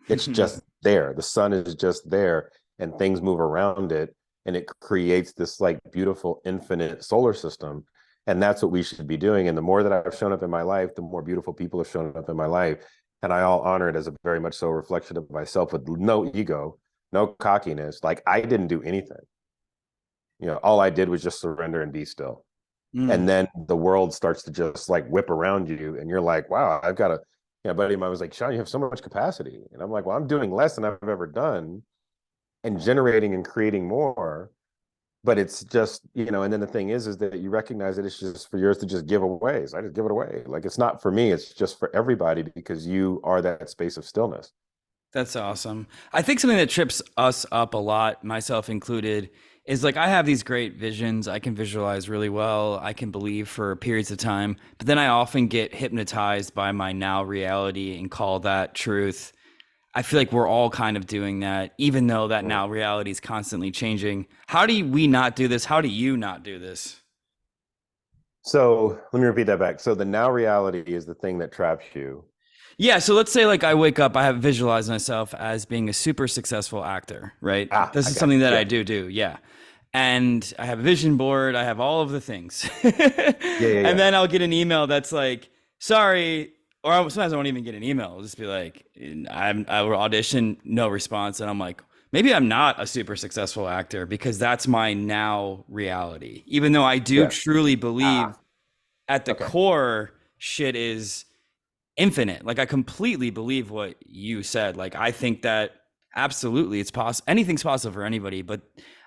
It's just there. The sun is just there and things move around it and it creates this like beautiful infinite solar system. And that's what we should be doing. And the more that I've shown up in my life, the more beautiful people have shown up in my life. And I all honor it as a very much so reflection of myself with no ego, no cockiness. Like I didn't do anything. All I did was just surrender and be still. And Mm. then the world starts to just like whip around you and you're like, wow, I've got a buddy of mine was like, Sean, you have so much capacity. And I'm like, well, I'm doing less than I've ever done and generating and creating more. But it's just, and then the thing is that you recognize that it's just for yours to just give away. So I just give it away. Like it's not for me, it's just for everybody because you are that space of stillness. That's awesome. I think something that trips us up a lot, myself included, is like I have these great visions. I can visualize really well. I can believe for periods of time, but then I often get hypnotized by my now reality and call that truth. I feel like we're all kind of doing that, even though that now reality is constantly changing. How do we not do this? How do you not do this? So let me repeat that back. So the now reality is the thing that traps you. Yeah, so let's say like I wake up, I have visualized myself as being a super successful actor, right? Ah, This I is got something you. that I Yeah. do, yeah. and I have a vision board. I have all of the things. Yeah, yeah, And yeah. then I'll get an email that's like, sorry, or sometimes I won't even get an email. It'll just be like, I will audition, no response. And I'm like, maybe I'm not a super successful actor because that's my now reality. Even though I do Yeah. truly believe Ah, at the okay. core, shit is infinite. Like I completely believe what you said. Like I think that absolutely it's possible. Anything's possible for anybody, but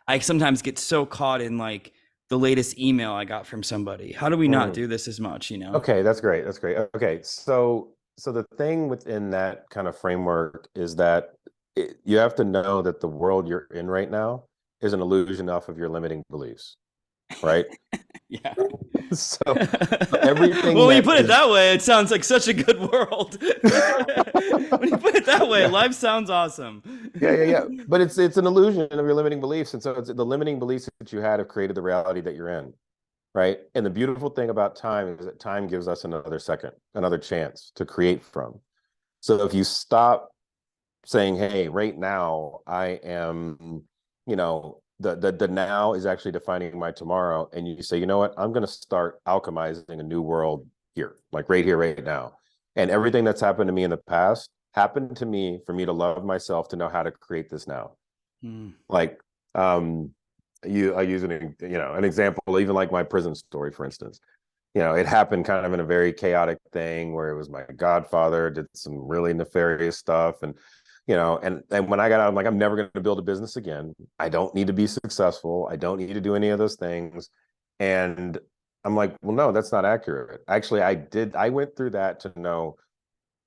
I sometimes get so caught in like the latest email I got from somebody. How do we not Mm. do this as much, you know? Okay, that's great. That's great. Okay, so the thing within that kind of framework is that you have to know that the world you're in right now is an illusion off of your limiting beliefs, right? Yeah. So everything Well, when you that put it is that way, it sounds like such a good world. When you put it that way, yeah, life sounds awesome. yeah, yeah, yeah. But it's an illusion of your limiting beliefs, and so it's the limiting beliefs that you had have created the reality that you're in, right? And the beautiful thing about time is that time gives us another second, another chance to create from. So if you stop saying, "Hey, right now I am," the now is actually defining my tomorrow, and you say, "You know what? I'm going to start alchemizing a new world here, like right here, right now." And everything that's happened to me in the past happened to me for me to love myself to know how to create this now. Hmm. Like, um, I use an example, even like my prison story, for instance. It happened kind of in a very chaotic thing where it was my godfather did some really nefarious stuff. And when I got out, I'm like, I'm never going to build a business again. I don't need to be successful. I don't need to do any of those things. And I'm like, well, no, that's not accurate. Actually, I went through that to know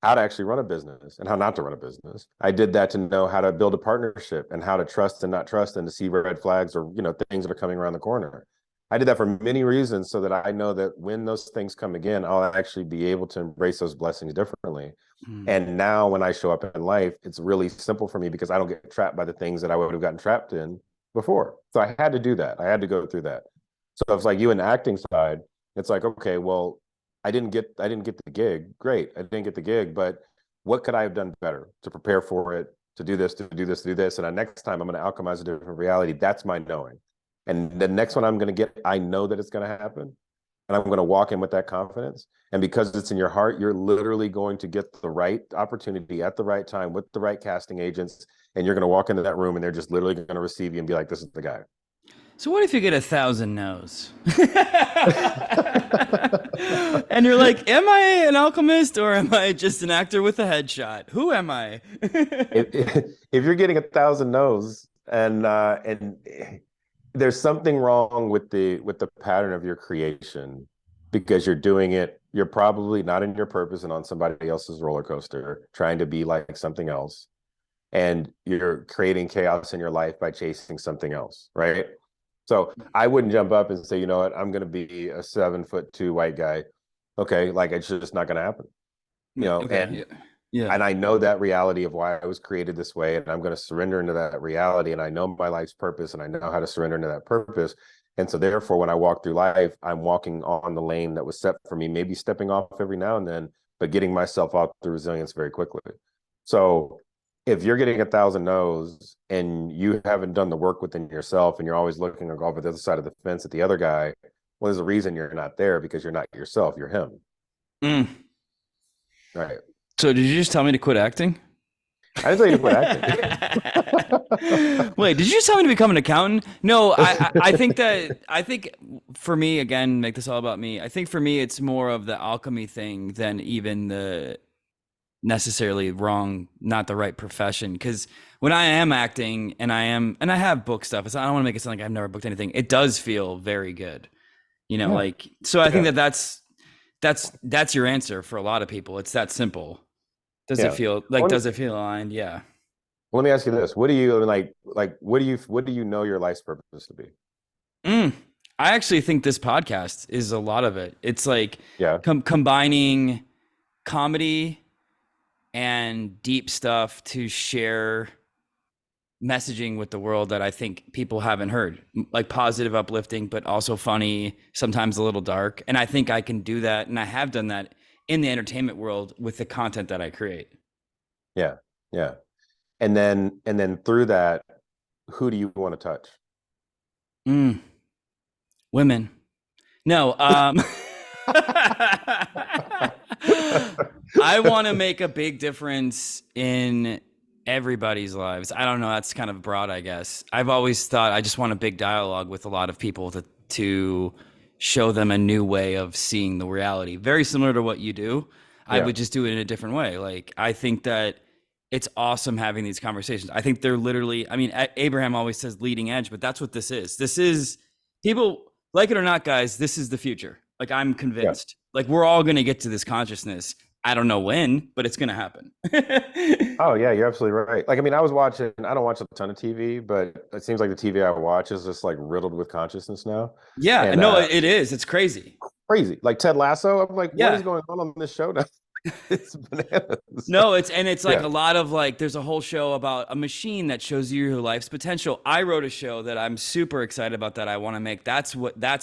how to actually run a business and how not to run a business. I did that to know how to build a partnership and how to trust and not trust and to see red flags or, things that are coming around the corner. I did that for many reasons so that I know that when those things come again, I'll actually be able to embrace those blessings differently. Hmm. And now when I show up in life, it's really simple for me because I don't get trapped by the things that I would have gotten trapped in before. So I had to do that. I had to go through that. So it's like you in the acting side, it's like, okay, well, I didn't get the gig. Great. I didn't get the gig, but what could I have done better to prepare for it, to do this, to do this, to do this? And the next time I'm going to alchemize a different reality. That's my knowing. And the next one I'm going to get, I know that it's going to happen. And I'm going to walk in with that confidence. And because it's in your heart, you're literally going to get the right opportunity at the right time with the right casting agents. And you're going to walk into that room and they're just literally going to receive you and be like, this is the guy. So what if you get 1,000 no's? And you're like, am I an alchemist or am I just an actor with a headshot? Who am I? if you're getting 1,000 no's and there's something wrong with the pattern of your creation because you're doing it, you're probably not in your purpose and on somebody else's roller coaster trying to be like something else, and you're creating chaos in your life by chasing something else, right? So I wouldn't jump up and say, you know what, I'm going to be a 7'2" white guy. Okay, like it's just not going to happen, Okay. and Yeah. Yeah. and I know that reality of why I was created this way, and I'm going to surrender into that reality. And I know my life's purpose, and I know how to surrender into that purpose. And so, therefore, when I walk through life, I'm walking on the lane that was set for me, maybe stepping off every now and then, but getting myself out through resilience very quickly. So, if you're getting 1,000 no's and you haven't done the work within yourself, and you're always looking over the other side of the fence at the other guy, well, there's a reason you're not there because you're not yourself, you're him, Mm. right? So did you just tell me to quit acting? I didn't tell you to quit Wait, did you just tell me to become an accountant? No, I think for me again, make this all about me. I think for me it's more of the alchemy thing than even the necessarily wrong, not the right profession. Because when I am acting and I have booked stuff, I don't want to make it sound like I've never booked anything. It does feel very good, Yeah, like so. I think yeah, that's your answer for a lot of people. It's that simple. Does it yeah. feel Well, like? Does it feel aligned? Yeah. let me ask you this: What do you like? What do you know your life's purpose to be? Mm. I actually think this podcast is a lot of it. It's like Yeah, combining comedy and deep stuff to share messaging with the world that I think people haven't heard, like positive, uplifting, but also funny, sometimes a little dark. And I think I can do that. And I have done that in the entertainment world with the content that I create. yeah, yeah. And then through that, who do you want to touch? Mm, women. No, I want to make a big difference in everybody's lives. I don't know. That's kind of broad, I guess. I've always thought I just want a big dialogue with a lot of people to show them a new way of seeing the reality. Very similar to what you do. I Yeah, would just do it in a different way. Like, I think that it's awesome having these conversations. I think they're literally, I mean, Abraham always says leading edge, but that's what this is. This is people like it or not, guys, this is the future. Like, I'm yeah. convinced. Like, we're all going to get to this consciousness. I don't know when, but it's going to happen. Oh yeah, you're absolutely right. Like, I mean, I was watching, I don't watch a ton of TV, but it seems like the TV I watch is just like riddled with consciousness now. Yeah, And no, it is. It's crazy. crazy. Like Ted Lasso, I'm like, what is Yeah. going on this show now? It's bananas. No, it's like Yeah. a lot of like there's a whole show about a machine that shows you your life's potential. I wrote a show that I'm super excited about that I want to make. That's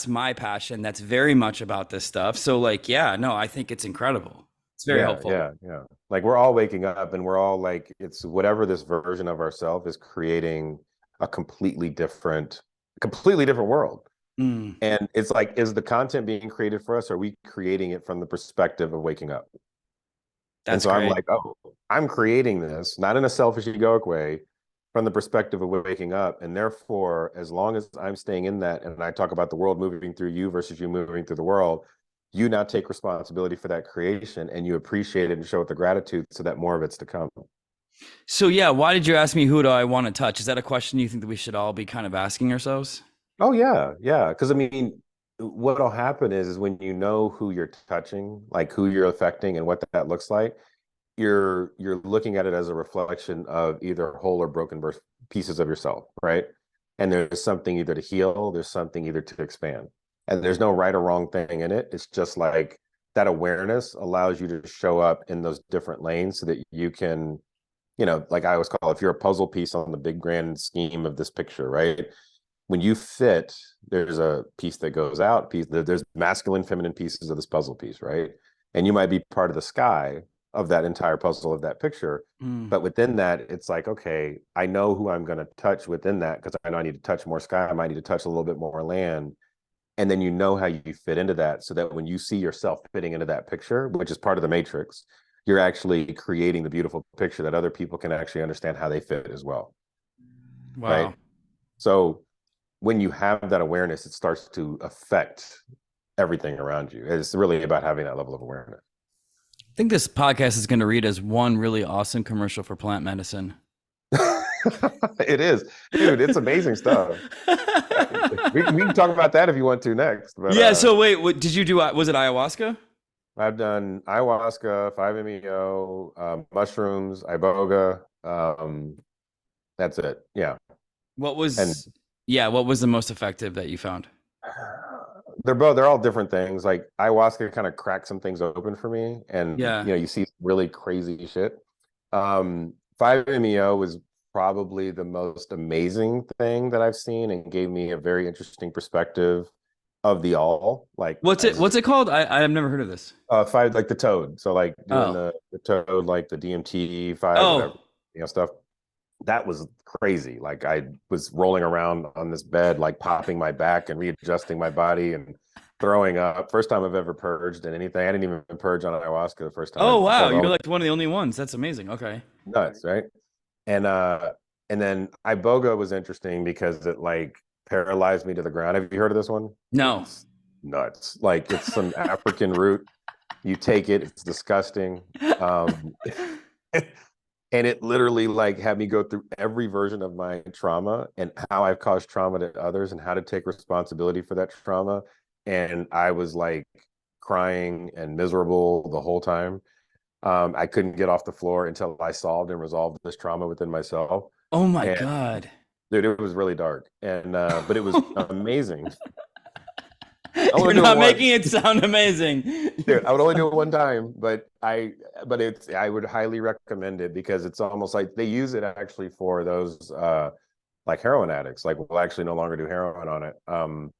my passion. That's very much about this stuff. So like, yeah, no, I think it's incredible. It's very Yeah, helpful. yeah, yeah. Like we're all waking up and we're all like, it's whatever this version of ourselves is creating a completely different world. Mm, And it's like, is the content being created for us? Or are we creating it from the perspective of waking up? And that's so I'm great. like, oh, I'm creating this, not in a selfish egoic way, from the perspective of waking up. And therefore, as long as I'm staying in that and I talk about the world moving through you versus you moving through the world, you now take responsibility for that creation and you appreciate it and show it the gratitude so that more of it's to come. So yeah, why did you ask me who do I want to touch? Is that a question you think that we should all be kind of asking ourselves? Oh yeah, yeah. Because I mean, what'll happen is when you know who you're touching, like who you're affecting and what that looks like, you're looking at it as a reflection of either whole or broken pieces of yourself, right? And there's something either to heal, there's something either to expand. And there's no right or wrong thing in it. It's just like that awareness allows you to show up in those different lanes so that you can, like I always call it, if you're a puzzle piece on the big grand scheme of this picture, right? When you fit, there's a piece that goes out, there's masculine, feminine pieces of this puzzle piece, right? And you might be part of the sky of that entire puzzle of that picture. Mm. But within that, it's like, okay, I know who I'm going to touch within that because I know I need to touch more sky. I might need to touch a little bit more land. And then you know how you fit into that so that when you see yourself fitting into that picture, which is part of the matrix, you're actually creating the beautiful picture that other people can actually understand how they fit as well. Wow. Right. So when you have that awareness, it starts to affect everything around you. It's really about having that level of awareness. I think this podcast is going to read as one really awesome commercial for plant medicine. It is, dude. It's amazing stuff. We can talk about that if you want to next. But Yeah. So wait, what did you do? Was it ayahuasca? I've done ayahuasca, 5-MeO, mushrooms, iboga. That's it. Yeah, What and was, yeah, what was the most effective that you found? they're all different things. Like ayahuasca kind of cracked some things open for me, and Yeah. you see really crazy shit. 5-MeO was probably the most amazing thing that I've seen and gave me a very interesting perspective of the all. Like What's it called? I've never heard of this. five, like the toad. So like doing Oh. the toad, like the DMT five, whatever, Oh. stuff. That was crazy. Like I was rolling around on this bed, like popping my back and readjusting my body and throwing up. First time I've ever purged and anything. I didn't even purge on ayahuasca the first time. Oh I wow, felt you're all like one of the only ones. That's amazing. Okay. nuts, right? And and then iboga was interesting because it like paralyzed me to the ground. Have you heard of this one? No. It's nuts. Like it's some African root. You take it, it's disgusting. Um and it literally like had me go through every version of my trauma and how I've caused trauma to others and how to take responsibility for that trauma. And I was like crying and miserable the whole time. I couldn't get off the floor until I solved and resolved this trauma within myself. Oh my And God. dude, it was really dark. And but it was amazing. I You're want to do it not once. making it sound amazing. Dude, I would only do it one time, but I would highly recommend it because it's almost like they use it actually for those like heroin addicts. Like we'll actually no longer do heroin on it.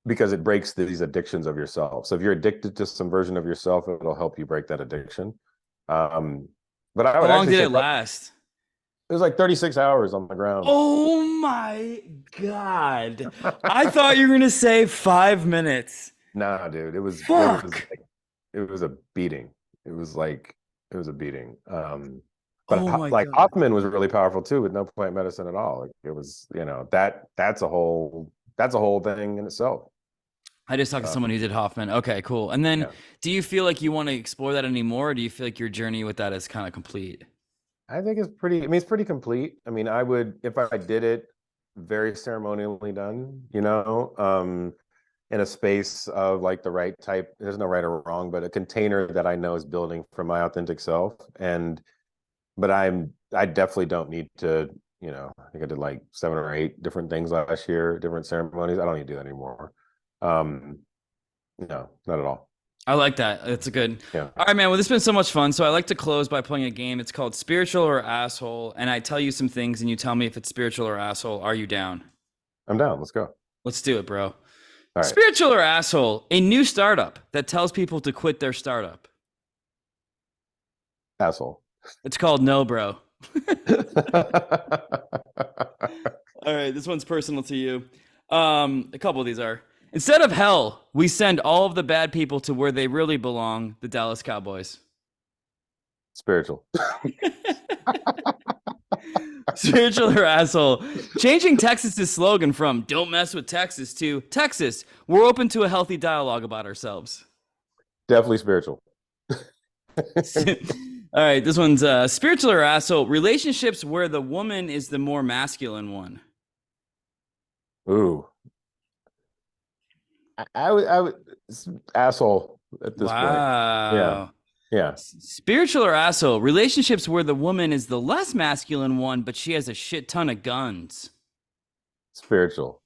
Because it breaks these addictions of yourself. So if you're addicted to some version of yourself, it'll help you break that addiction. But I How would long actually did say it last? It was like 36 hours on the ground. Oh my God. I thought you were gonna say 5 minutes. Nah, dude, Fuck. it was a beating. It was like it was a beating. Oh But my like God. Hoffman was really powerful too, with no plant medicine at all. Like it was, that's a whole thing in itself. I just talked to someone who did Hoffman. Okay, cool. And then Yeah, do you feel like you want to explore that anymore, or do you feel like your journey with that is kind of complete? I think it's pretty. I mean, it's pretty complete. I mean, I would if I did it very ceremonially done, in a space of like the right type. There's no right or wrong, but a container that I know is building from my authentic self. But I definitely don't need to, I think I did like 7 or 8 different things last year, different ceremonies. I don't need to do that anymore. Um, no, not at all. I like that. That's a good. Yeah, All right, man. Well, this has been so much fun. So I like to close by playing a game. It's called Spiritual or Asshole. And I tell you some things and you tell me if it's spiritual or asshole. Are you down? I'm down. Let's go. Let's do it, bro. All right, Spiritual or asshole? A new startup that tells people to quit their startup. asshole. It's called No, Bro. All right, this one's personal to you. A couple of these are. Instead of hell, we send all of the bad people to where they really belong, the Dallas Cowboys. Spiritual. Spiritual or asshole? Changing Texas's slogan from "Don't mess with Texas" to "Texas, we're open to a healthy dialogue about ourselves." Definitely spiritual. All right, this one's spiritual or asshole? Relationships where the woman is the more masculine one. Ooh, I would asshole at this point. Yeah, Wow. yeah, Spiritual or asshole? Relationships where the woman is the less masculine one, but she has a shit ton of guns. spiritual.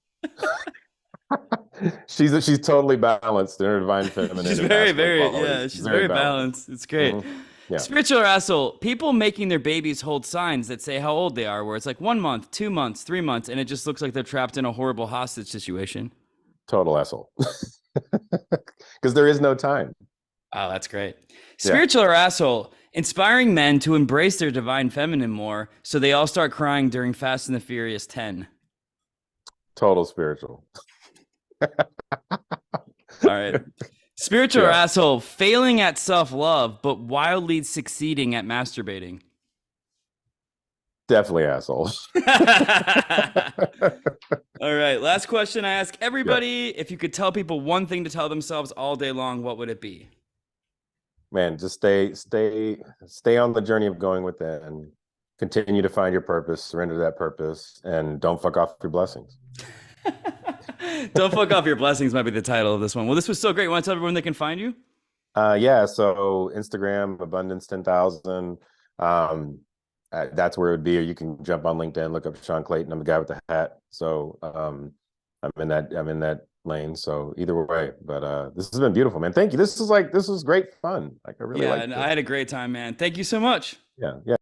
She's totally balanced in her divine feminine She's and very, masculine very, yeah, qualities. she's Very very balanced. balanced. It's great. Yeah, Spiritual or asshole? People making their babies hold signs that say how old they are, where it's like 1 month, 2 months, 3 months, and it just looks like they're trapped in a horrible hostage situation. total asshole. Because there is no time. Oh, that's great. Yeah, Spiritual or asshole? Inspiring men to embrace their divine feminine more, so they all start crying during Fast and the Furious 10. total spiritual. All right. Spiritual or Yeah, asshole? Failing at self love, but wildly succeeding at masturbating. definitely asshole. All right. Last question I ask Yeah, everybody. If you could tell people one thing to tell themselves all day long, what would it be? man, just stay on the journey of going within. Continue to find your purpose, surrender to that purpose, and don't fuck off your blessings. Don't fuck off your blessings might be the title of this one. Well, this was so great. You want to tell everyone they can find you? Yeah, so Instagram, Abundance 10,000. That's where it would be, or you can jump on LinkedIn, look up Sean Clayton. I'm the guy with the hat. So I'm in that lane. So either way, but this has been beautiful, man. Thank you. This was great fun. Like I really Yeah, liked and it. I had a great time, man. Thank you so much. Yeah, yeah.